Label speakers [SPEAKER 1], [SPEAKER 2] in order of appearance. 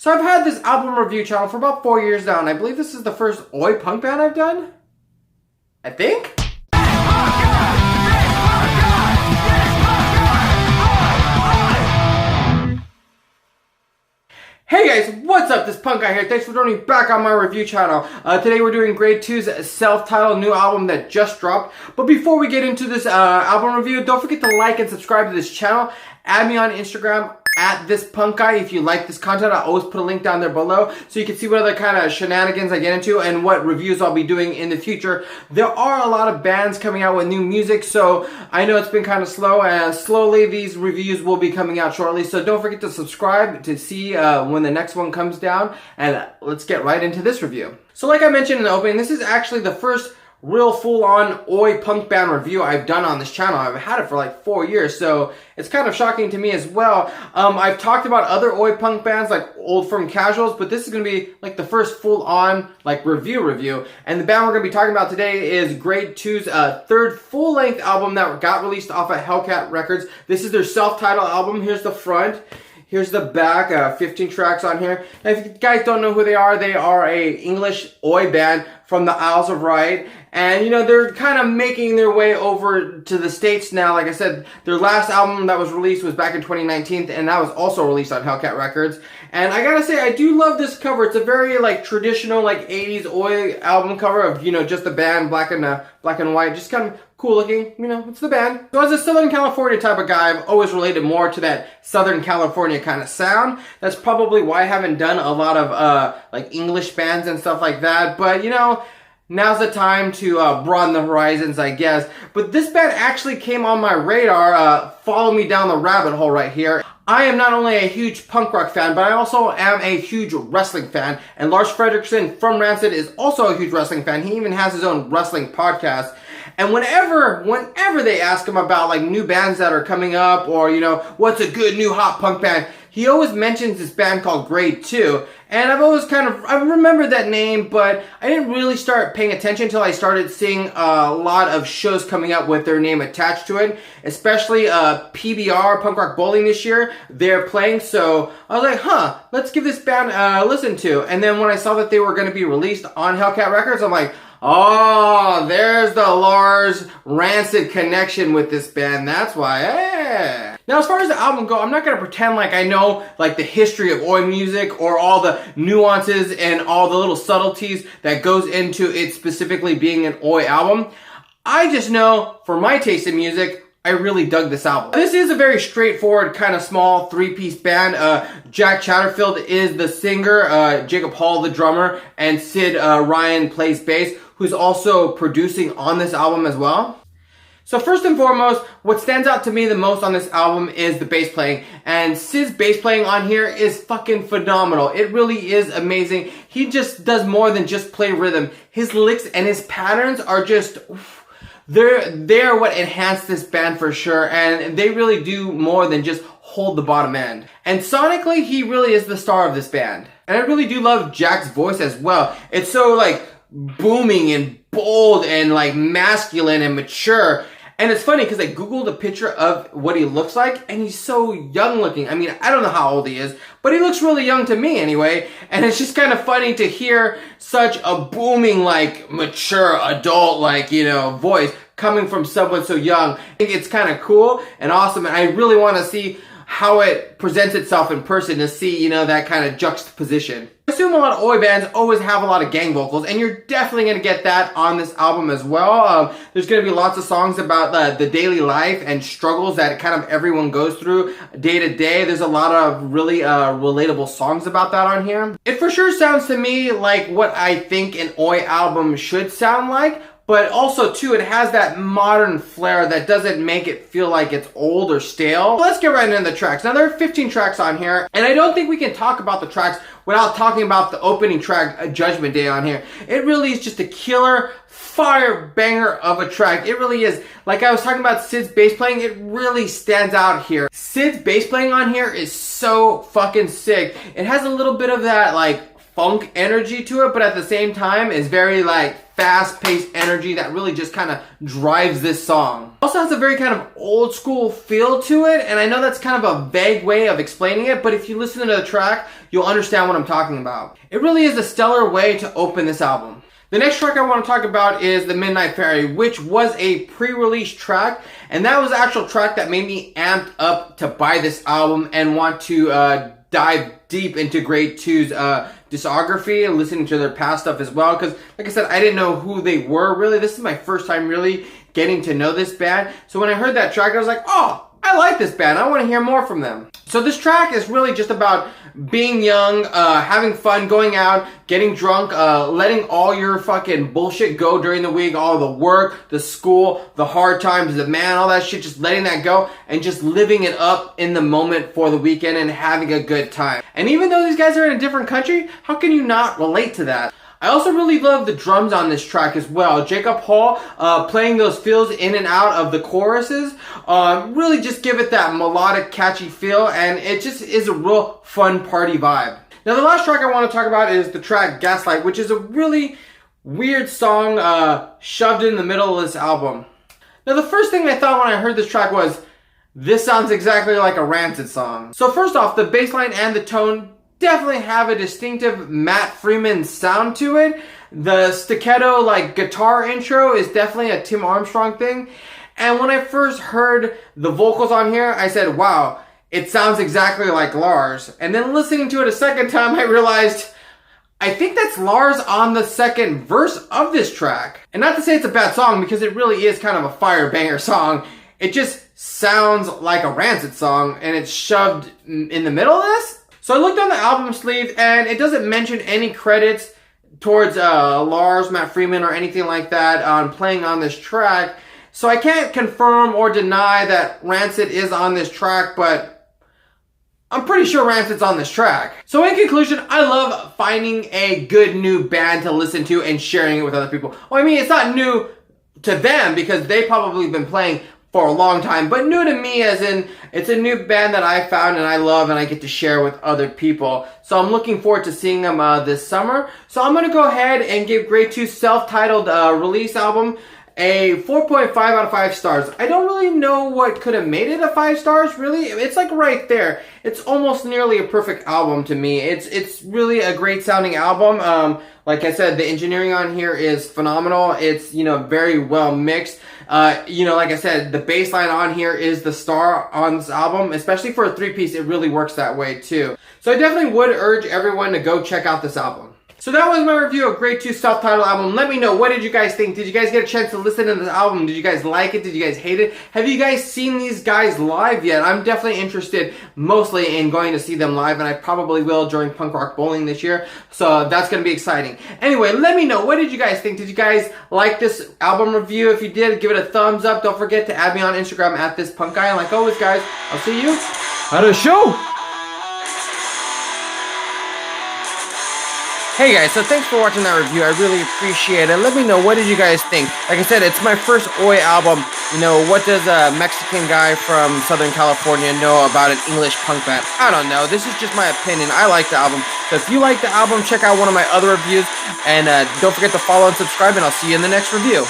[SPEAKER 1] So I've had this album review channel for about 4 years now, and I believe this is the first Oi punk band I've done. I think? Hey guys, what's up? This punk guy here. Thanks for joining back on my review channel. Today we're doing Grade 2's self-titled new album that just dropped. But before we get into this album review, don't forget to like and subscribe to this channel. Add me on Instagram at this punk guy if you like this content. I always put a link down there below so you can see what other kind of shenanigans I get into and what reviews I'll be doing in the future. There are a lot of bands coming out with new music, so I know it's been kind of slow, and slowly these reviews will be coming out shortly. So don't forget to subscribe to see when the next one comes down, and let's get right into this review. So like I mentioned in the opening, this is actually the first real full-on Oi punk band review I've done on this channel. I've had it for like 4 years, so it's kind of shocking to me as well. I've talked about other Oi punk bands like Old Firm Casuals, but this is going to be like the first full-on like review. And the band we're going to be talking about today is Grade 2's third full-length album that got released off of Hellcat Records. This is their self-titled album. Here's the front. Here's the back, 15 tracks on here. And if you guys don't know who they are a English Oi band from the Isles of Wight. And, you know, they're kind of making their way over to the States now. Like I said, their last album that was released was back in 2019, and that was also released on Hellcat Records. And I gotta say, I do love this cover. It's a very, like, traditional, like, 80s Oi album cover of, you know, just the band, black and white. Just kind of cool looking, you know, it's the band. So as a Southern California type of guy, I've always related more to that Southern California kind of sound. That's probably why I haven't done a lot of, like, English bands and stuff like that. But, you know, now's the time to broaden the horizons, I guess. But this band actually came on my radar, follow me down the rabbit hole right here. I am not only a huge punk rock fan, but I also am a huge wrestling fan. And Lars Fredriksson from Rancid is also a huge wrestling fan. He even has his own wrestling podcast. And whenever they ask him about like new bands that are coming up, or, you know, what's a good new hot punk band, he always mentions this band called Grade 2. And I've always I remember that name, but I didn't really start paying attention until I started seeing a lot of shows coming up with their name attached to it. Especially PBR, Punk Rock Bowling this year, they're playing. So I was like, huh, let's give this band a listen to. And then when I saw that they were going to be released on Hellcat Records, I'm like, oh, there's the Lars Rancid connection with this band. That's why. Hey. Now, as far as the album go, I'm not going to pretend like I know like the history of Oi music or all the nuances and all the little subtleties that goes into it specifically being an Oi album. I just know, for my taste in music, I really dug this album. This is a very straightforward, kind of small three-piece band. Jack Chatterfield is the singer, Jacob Hall the drummer, and Sid Ryan plays bass, who's also producing on this album as well. So first and foremost, what stands out to me the most on this album is the bass playing. And Sid's bass playing on here is fucking phenomenal. It really is amazing. He just does more than just play rhythm. His licks and his patterns are just... They're what enhance this band for sure, and they really do more than just hold the bottom end. And sonically, he really is the star of this band. And I really do love Jack's voice as well. It's so like booming and bold and like masculine and mature. And it's funny because I googled a picture of what he looks like, and he's so young looking. I mean, I don't know how old he is, but he looks really young to me anyway. And it's just kind of funny to hear such a booming, like, mature, adult, like, you know, voice coming from someone so young. I think it's kind of cool and awesome, and I really want to see how it presents itself in person to see, you know, that kind of juxtaposition. I assume a lot of Oi bands always have a lot of gang vocals, and you're definitely going to get that on this album as well. There's going to be lots of songs about the daily life and struggles that kind of everyone goes through day to day. There's a lot of really relatable songs about that on here. It for sure sounds to me like what I think an Oi album should sound like. But also, too, it has that modern flair that doesn't make it feel like it's old or stale. Let's get right into the tracks. Now, there are 15 tracks on here, and I don't think we can talk about the tracks without talking about the opening track, Judgment Day, on here. It really is just a killer, fire banger of a track. It really is. Like I was talking about Sid's bass playing, it really stands out here. Sid's bass playing on here is so fucking sick. It has a little bit of that, like, funk energy to it, but at the same time is very like fast-paced energy that really just kind of drives this song. Also has a very kind of old school feel to it, and I know that's kind of a vague way of explaining it, but if you listen to the track, you'll understand what I'm talking about. It really is a stellar way to open this album. The next track I want to talk about is The Midnight Fairy, which was a pre-release track, and that was the actual track that made me amped up to buy this album and want to dive deep into Grade 2's discography and listening to their past stuff as well, because like I said, I didn't know who they were really. This is my first time really getting to know this band, so when I heard that track I was like, oh, I like this band, I want to hear more from them. So this track is really just about being young, having fun, going out, getting drunk, letting all your fucking bullshit go during the week, all the work, the school, the hard times, the man, all that shit, just letting that go and just living it up in the moment for the weekend and having a good time. And even though these guys are in a different country, how can you not relate to that? I also really love the drums on this track as well. Jacob Hall playing those fills in and out of the choruses really just give it that melodic, catchy feel, and it just is a real fun party vibe. Now the last track I want to talk about is the track Gaslight, which is a really weird song shoved in the middle of this album. Now the first thing I thought when I heard this track was, this sounds exactly like a Rancid song. So first off, the bass line and the tone definitely have a distinctive Matt Freeman sound to it. The staccato like guitar intro is definitely a Tim Armstrong thing. And when I first heard the vocals on here, I said, wow, it sounds exactly like Lars. And then listening to it a second time, I realized, I think that's Lars on the second verse of this track. And not to say it's a bad song, because it really is kind of a fire banger song. It just sounds like a Rancid song, and it's shoved in the middle of this. So I looked on the album sleeve, and it doesn't mention any credits towards Lars, Matt Freeman, or anything like that on playing on this track. So I can't confirm or deny that Rancid is on this track, but I'm pretty sure Rancid's on this track. So in conclusion, I love finding a good new band to listen to and sharing it with other people. Well, I mean, it's not new to them because they've probably been playing for a long time, but new to me as in it's a new band that I found and I love and I get to share with other people. So I'm looking forward to seeing them this summer. So I'm gonna go ahead and give Grade 2's self-titled release album a 4.5 out of 5 stars. I don't really know what could have made it a 5 stars, really. It's like right there. It's almost nearly a perfect album to me. It's really a great sounding album. Like I said, the engineering on here is phenomenal. It's, you know, very well mixed. You know, like I said, the bass line on here is the star on this album. Especially for a 3-piece, it really works that way too. So I definitely would urge everyone to go check out this album. So that was my review of Grade 2's self-titled album. Let me know, what did you guys think? Did you guys get a chance to listen to this album? Did you guys like it? Did you guys hate it? Have you guys seen these guys live yet? I'm definitely interested mostly in going to see them live, and I probably will during Punk Rock Bowling this year. So that's going to be exciting. Anyway, let me know, what did you guys think? Did you guys like this album review? If you did, give it a thumbs up. Don't forget to add me on Instagram at ThisPunkGuy. And like always, guys, I'll see you at a show. Hey guys, so thanks for watching that review. I really appreciate it. Let me know, what did you guys think? Like I said, it's my first Oi album. You know, what does a Mexican guy from Southern California know about an English punk band? I don't know. This is just my opinion. I like the album. So if you like the album, check out one of my other reviews. And don't forget to follow and subscribe, and I'll see you in the next review.